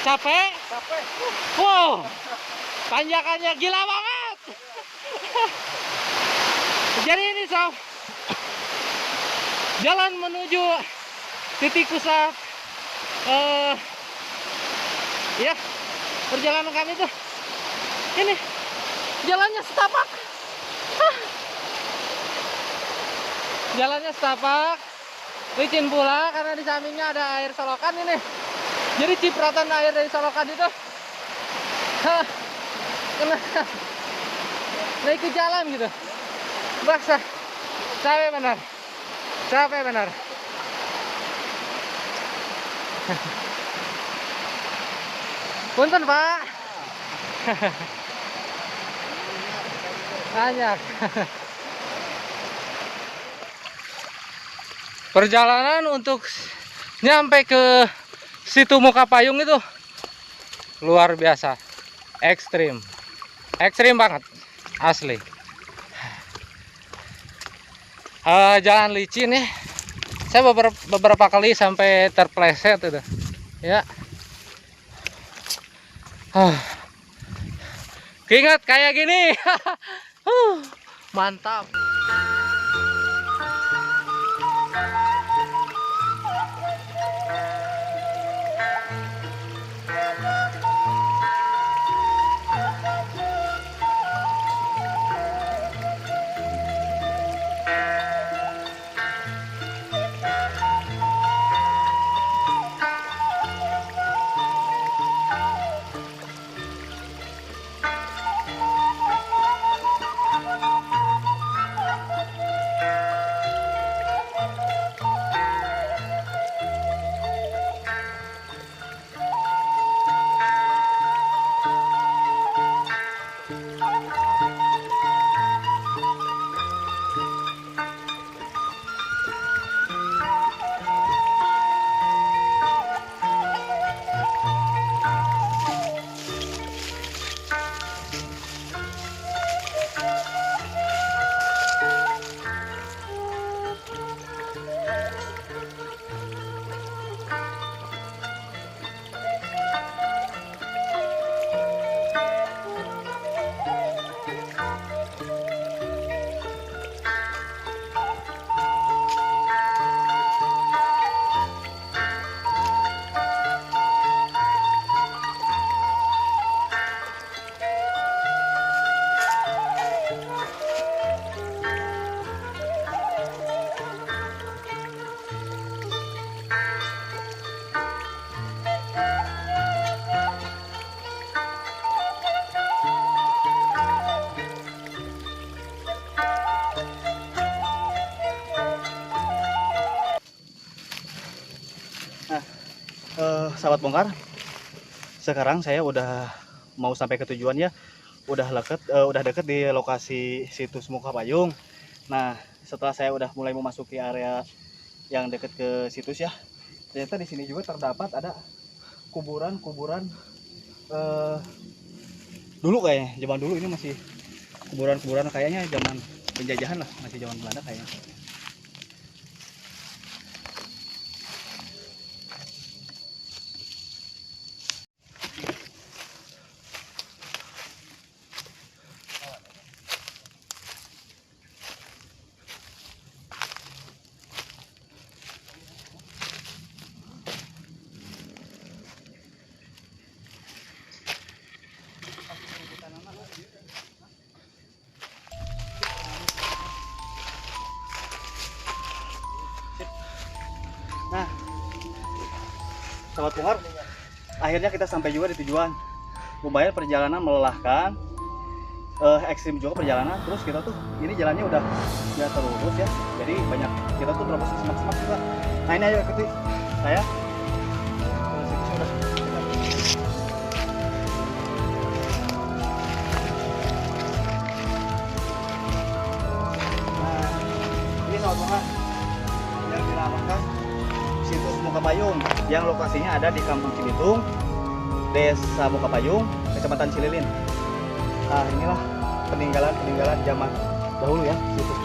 Capek? Capek. Wow, tanjakannya gila banget. Jadi ini sob, jalan menuju titik pusat ya perjalanan kami tuh. Ini jalannya setapak. Jalannya setapak, licin pula karena di sampingnya ada air solokan ini. Jadi cipratan air dari solokan itu kena ikut jalan gitu. Baksa, capek benar, capek benar. Punten Pak. Banyak. Perjalanan untuk nyampe ke situ Muka Payung itu luar biasa, ekstrim, ekstrim banget, asli. Jalan licin ya, saya beberapa kali sampai terpleset itu, ya. Keinget kayak gini, mantap. Sahabat bongkar, sekarang saya udah mau sampai ke tujuan ya, udah deket di lokasi situs Muka Payung. Nah, setelah saya udah mulai memasuki area yang deket ke situs ya, ternyata di sini juga terdapat ada kuburan-kuburan dulu kayaknya, zaman dulu ini masih kuburan-kuburan kayaknya zaman penjajahan lah, masih zaman Belanda kayaknya. Nah, sahabat bongkar, akhirnya kita sampai juga di tujuan. Lumayan perjalanan melelahkan, ekstrim juga perjalanan. Terus kita tuh, ini jalannya udah terurus ya, jadi banyak kita tuh terobos semak-semak juga. Nah ini ayo ikuti saya. Nah, ini sahabat bongkar yang dinamakan situs Muka Payung yang lokasinya ada di Kampung Cibitung, Desa Muka Payung, Kecamatan Cililin. Nah, inilah peninggalan zaman dahulu ya situs.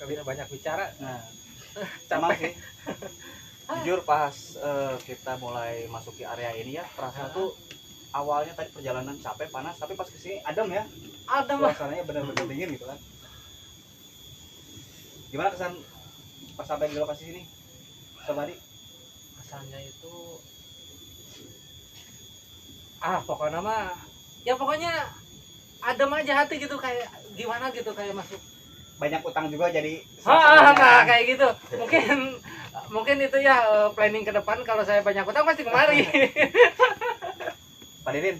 nggak bisa banyak bicara. Nah, Capek. emang sih jujur pas kita mulai masuki area ini ya, terasa tuh awalnya tadi perjalanan capek panas, tapi pas kesini adem ya, Ada mah. suasananya benar-benar dingin gitu kan. Gimana kesan pas sampai di lokasi sini, Sobari? Kesannya itu pokoknya mah ya pokoknya adem aja hati gitu, kayak gimana gitu, kayak masuk Banyak utang juga jadi nah, kayak gitu. Mungkin itu ya planning ke depan, kalau saya banyak utang pasti kemari. Pak Didin.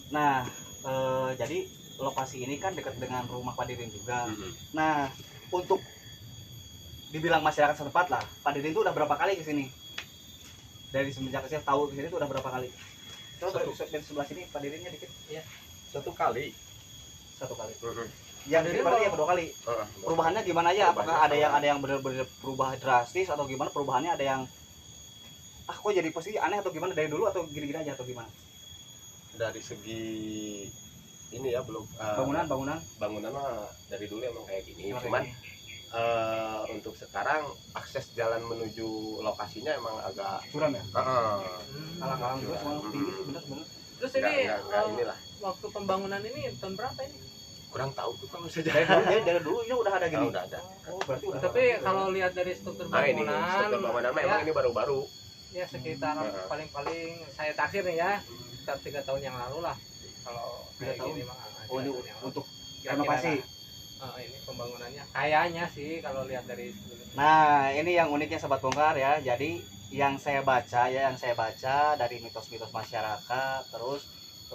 Nah, jadi lokasi ini kan dekat dengan rumah Pak Didin juga. Nah, untuk dibilang masyarakat setempat lah, Pak Didin tuh udah berapa kali ke sini? Dari semenjak saya tahu ke sini tuh udah berapa kali? Coba dari sebelah sini Pak Didinnya dikit. Iya. 1 kali. 1 kali. Yang ini berarti yang kedua kali. Perubahannya gimana aja? Apakah ada yang benar-benar berubah drastis atau gimana? Perubahannya ada yang kok jadi posisi aneh atau gimana dari dulu, atau gini-gini aja atau gimana? Dari segi ini ya belum Bangunan bangunan mah dari dulu emang kayak gini. Emang Cuman kayak untuk sekarang akses jalan menuju lokasinya emang agak curam ya? Kalang-kalang juga Curam. semua tinggi sih, bener. Terus ini enggak inilah. waktu pembangunan ini tahun berapa ini? Kurang tahu tuh kalau saja. Dari dulu ini udah ada gini. Udah ada. Oh, berarti udah. Tapi kalau lihat dari struktur Ini bangunan, struktur bangunan mah emang ini baru-baru. ya sekitar paling-paling saya taksir nih ya, sekitar 3 tahun yang lalu lah. Kalau 3 kayak tahun? gini mah. Oh, ini 3 tahun yang lalu. untuk Kira-kira renovasi. ini pembangunannya kayaknya sih kalau lihat dari Nah, ini yang uniknya Sobat Bongkar ya. Jadi yang saya baca dari mitos-mitos masyarakat, terus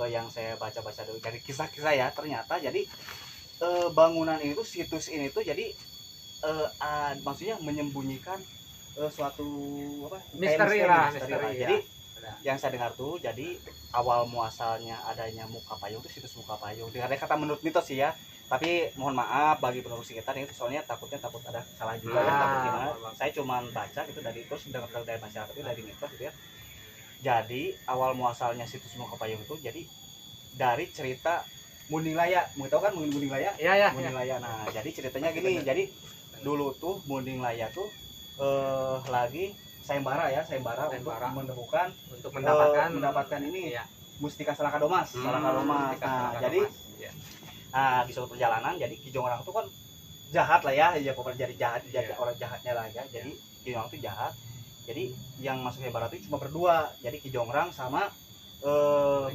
yang saya baca-baca dari kisah-kisah ya, ternyata jadi bangunan ini tuh, situs ini tuh jadi maksudnya menyembunyikan suatu apa? Misteri kayak lah, misteri misteri, lah. ya. Jadi Ada. yang saya dengar tuh, jadi awal muasalnya adanya Muka Payung tuh situs Muka Payung. Dengar kata menurut mitos sih ya. Tapi mohon maaf bagi penduduk sekitar ini, soalnya takut ada salah juga ya, takut gimana. Saya cuma baca gitu dari, terus dengar dari masyarakat itu, dari mitos gitu ya. Jadi awal muasalnya situs Muka Payung itu jadi dari cerita Munilaya. Mau tahu kan Munilaya? Iya. Munilaya. Nah, jadi ceritanya gini. Jadi dulu tuh Munilaya tuh lagi sayembara untuk menemukan, Untuk mendapatkan ini iya. mustika Salakadomas. Salakadomas. Nah, jadi di suatu perjalanan, jadi Ki Jongrang tuh kan jahat lah ya pokoknya jadi jahat, jadi orang jahatnya lah ya. Jadi Ki Jongrang tuh jahat. Jadi yang masuk sayembara itu cuma berdua, jadi Ki Jongrang sama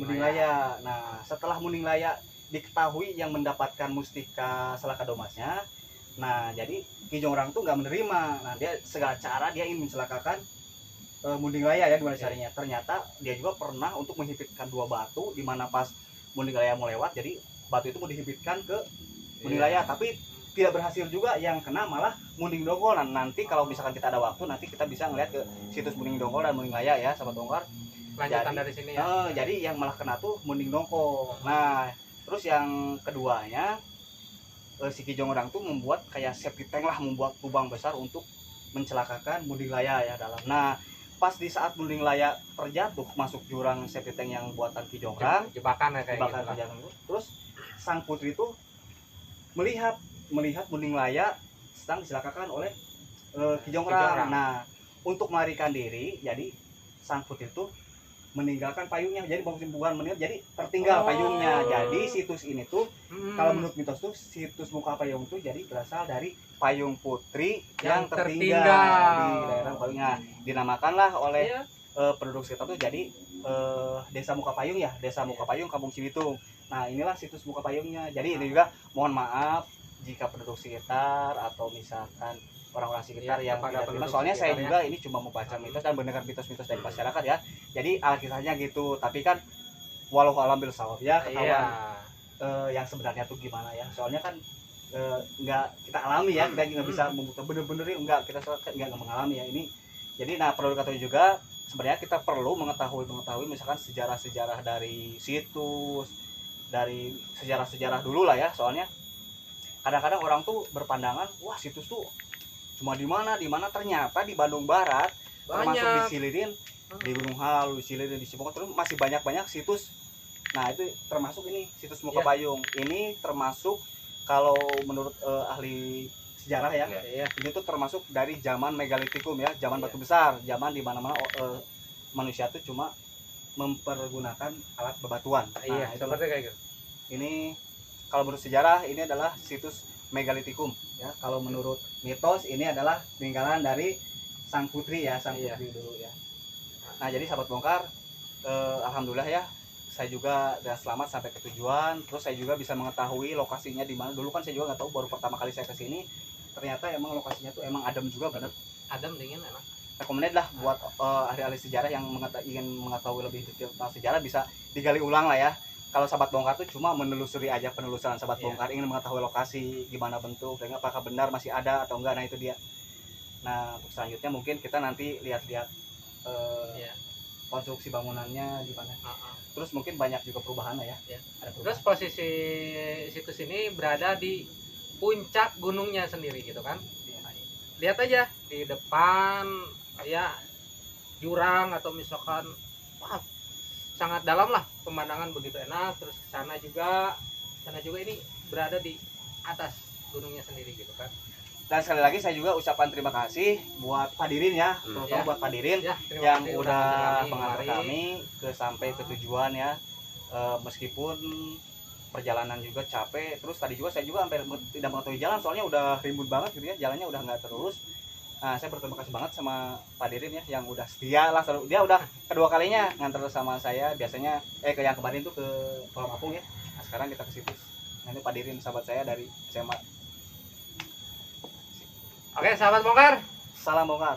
Munilaya. Nah, setelah Munilaya diketahui yang mendapatkan mustika Salakadomasnya, nah jadi Ki Jongrang tuh nggak menerima. Nah, dia segala cara dia ingin mencelakakan Munilaya ya, gimana caranya. Ternyata dia juga pernah untuk menghipitkan 2 batu, di mana pas Munilaya mau lewat, jadi batu itu mau dihipitkan ke Munilaya, tapi tidak berhasil juga, yang kena malah Munding Dongkol. Nah, nanti kalau misalkan kita ada waktu, nanti kita bisa ngeliat ke situs Munding Dongkol dan Munilaya ya, Sobat Bongkar. Lanjutan dari sini ya. Jadi yang malah kena tuh Munding Dongkol. Nah, terus yang keduanya si Ki Jongrang tuh membuat kayak safety tank lah, membuat lubang besar untuk mencelakakan Munilaya ya dalam. Nah, pas di saat Munilaya terjatuh masuk jurang safety tank yang buatan Ki Jongrang, Jebakan ya kayak gitu. Terus sang putri itu melihat Munilaya sedang dicelakakan oleh Ki Jongrang. Nah, untuk melarikan diri, jadi sang putri itu meninggalkan payungnya. Jadi bukan meninggal, jadi tertinggal payungnya. Jadi situs ini tuh kalau menurut mitos tuh, situs Muka Payung tuh jadi berasal dari payung putri yang tertinggal di daerah payungnya. Dinamakanlah oleh penduduk sekitar tuh jadi Desa Muka Payung ya, Desa Muka Payung Kampung Cibitung. Nah, inilah situs Muka Payungnya. Jadi ini juga mohon maaf jika penduduk sekitar atau misalkan orang-orang sekitar yang tidak terima, soalnya saya juga ini cuma membaca mitos dan mendengar mitos-mitos dari masyarakat ya. Jadi alkisahnya gitu, tapi kan walau alam bil sawab ya, ketahuan yang sebenarnya tuh gimana ya. Soalnya kan nggak kita alami ya, kita nggak bisa membuka bener-bener, nggak kita nggak mengalami ya ini. Jadi nah, perlu diketahui juga sebenarnya kita perlu mengetahui misalkan sejarah-sejarah dari situs, dari sejarah-sejarah dulu lah ya. Soalnya kadang-kadang orang tuh berpandangan, wah situs tuh cuma di mana, ternyata di Bandung Barat termasuk di Silidin, di Gunung Halu, di Silidin, di Cipoko, terus masih banyak situs. Nah, itu termasuk ini situs Muka Payung. Ini termasuk kalau menurut ahli sejarah ya. Iya. Ini tuh termasuk dari zaman megalitikum ya, zaman batu besar, zaman di mana-mana manusia tuh cuma mempergunakan alat bebatuan. Iya, itu seperti kayak gitu. ini kalau menurut sejarah ini adalah situs megalitikum ya. Kalau menurut mitos ini adalah peninggalan dari sang putri ya, sang Iya. putri dulu ya. Nah, jadi sahabat bongkar, alhamdulillah ya, saya juga udah selamat sampai ke tujuan. Terus saya juga bisa mengetahui lokasinya di mana. Dulu kan saya juga nggak tahu, baru pertama kali saya kesini ternyata emang lokasinya tuh emang adem juga, bener. Adem, dingin, enak. Recommended lah buat ahli-ahli sejarah yang ingin mengetahui lebih detail tentang sejarah, bisa digali ulang lah ya. Kalau sahabat bongkar tuh cuma menelusuri aja, penelusuran sahabat bongkar, ingin mengetahui lokasi gimana bentuk dan apakah benar masih ada atau enggak. Nah itu dia. Nah untuk selanjutnya mungkin kita nanti lihat-lihat konstruksi bangunannya gimana. Terus mungkin banyak juga perubahan lah ya. Ada perubahan. Terus posisi situs ini berada di puncak gunungnya sendiri gitu kan. Lihat aja di depan ya jurang atau misalkan wah, sangat dalam lah, pemandangan begitu enak. Terus sana juga ini berada di atas gunungnya sendiri gitu kan. Dan sekali lagi saya juga ucapan terima kasih buat Pak Dirin ya, terutama buat Pak Dirin yang udah mengantar kami ke sampai ke tujuan ya. Meskipun perjalanan juga capek, terus tadi juga saya juga hampir tidak mengetahui jalan soalnya udah ribut banget gitu ya, jalannya udah nggak terurus. Nah, saya berterima kasih banget sama Pak Dirin ya yang udah setia lah, dia udah kedua kalinya nganter sama saya. Biasanya ke yang kemarin tuh ke Pulau Mapung ya. Nah, sekarang kita ke situs. Nah, ini Pak Dirin sahabat saya dari SMA. Oke, sahabat bongkar. Salam bongkar.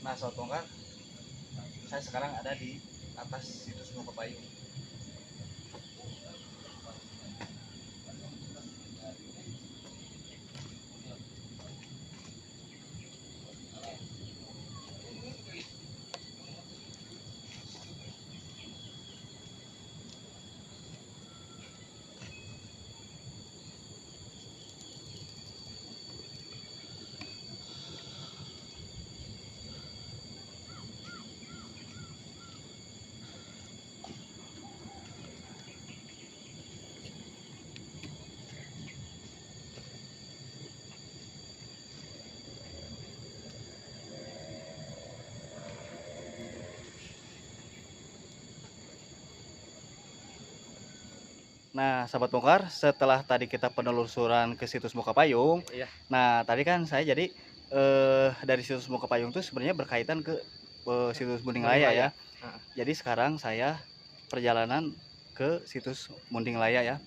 Nah, sahabat bongkar, saya sekarang ada di atas situs Gunung Pepayung. Nah, sahabat bongkar, setelah tadi kita penelusuran ke situs Muka Payung, nah tadi kan saya jadi dari situs Muka Payung itu sebenarnya berkaitan ke situs Munding Laya ya. Jadi sekarang saya perjalanan ke situs Munding Laya ya.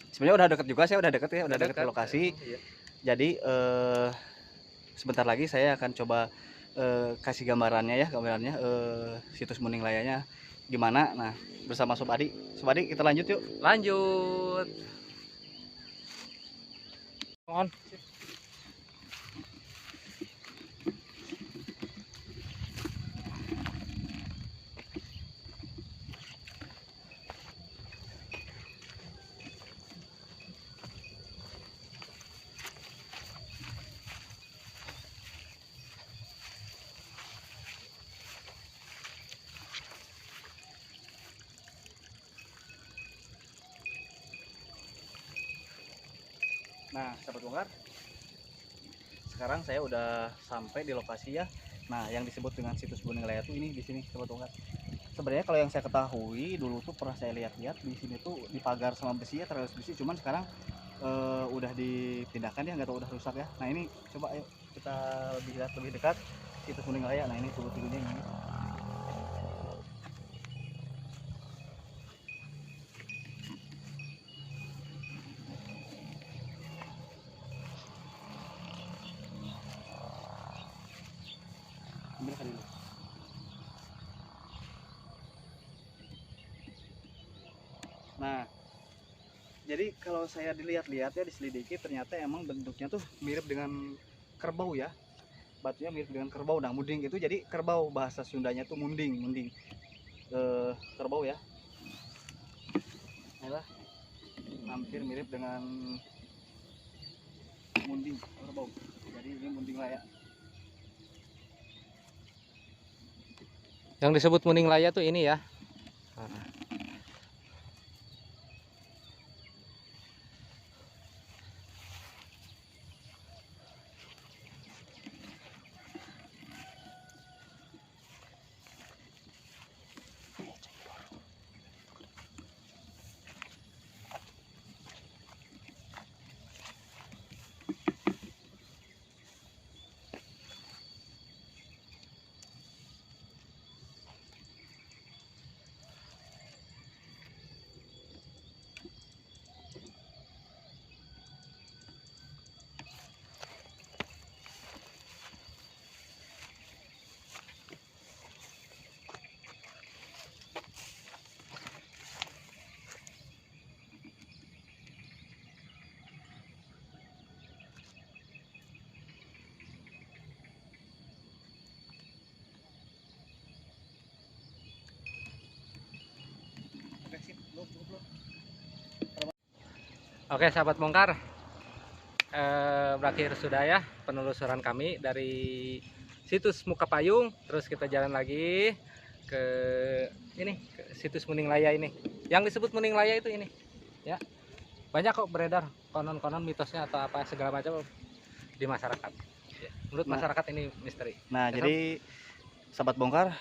Sebenarnya udah deket juga, saya udah deket ya, udah deket ke lokasi. Jadi sebentar lagi saya akan coba kasih gambarannya situs Munding Layanya gimana. Nah, bersama Sob Adi kita lanjut yuk. Lanjut. On. Nah, sahabat bongkar, sekarang saya udah sampai di lokasi ya. Nah, yang disebut dengan situs Muning Laya tuh ini di sini, sahabat bongkar. Sebenarnya kalau yang saya ketahui dulu tuh pernah saya lihat-lihat di sini tuh dipagar sama besi ya, terlalu besi. Cuman sekarang udah dipindahkan ya, nggak tahu udah rusak ya. Nah ini coba ayo kita lihat lebih dekat situs Muning Laya. Nah ini tubuh-tubuhnya ini. Ambil kali dulu. Nah, jadi kalau saya dilihat-lihat ya, diselidiki, ternyata emang bentuknya tuh mirip dengan kerbau ya. Batunya mirip dengan kerbau. Nah, munding itu jadi kerbau, bahasa Sundanya tuh munding, munding. Kerbau ya. Inilah hampir mirip dengan munding kerbau. Jadi ini Muning Laya. Yang disebut Muning Laya tuh ini ya. Oke, sip. Belum, cukup belum? Oke sahabat bongkar, berakhir sudah ya penelusuran kami dari situs Muka Payung. Terus kita jalan lagi ke ini, ke situs Muning Laya ini. Yang disebut Muning Laya itu ini ya, banyak kok beredar konon-konon mitosnya atau apa segala macam di masyarakat ya. Menurut masyarakat ini misteri. Nah, Ya, jadi sahabat bongkar,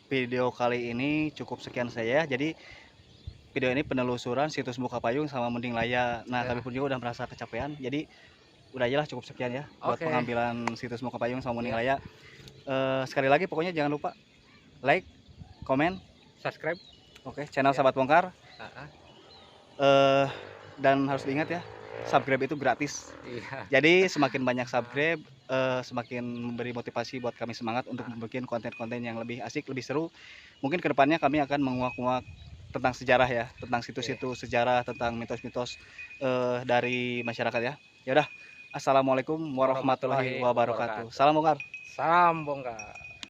video kali ini cukup sekian saya. Jadi video ini penelusuran situs Muka Payung sama Muning Laya. Nah, Ya. kami pun juga udah merasa kecapean. Jadi udah aja lah, cukup sekian ya buat Oke. pengambilan situs Muka Payung sama Muning Ya. Laya. Sekali lagi pokoknya jangan lupa like, komen, subscribe. oke, channel Ya. sahabat bongkar. Uh-uh. Dan harus diingat ya, subscribe itu gratis. Iya. Jadi semakin banyak subscribe, semakin memberi motivasi buat kami semangat untuk membuat konten-konten yang lebih asik, lebih seru. Mungkin kedepannya kami akan menguak-nguak tentang sejarah ya, tentang situs-situs sejarah, tentang mitos-mitos dari masyarakat ya. Ya udah, assalamualaikum warahmatullahi wabarakatuh. Salam bongkar. Salam bongkar.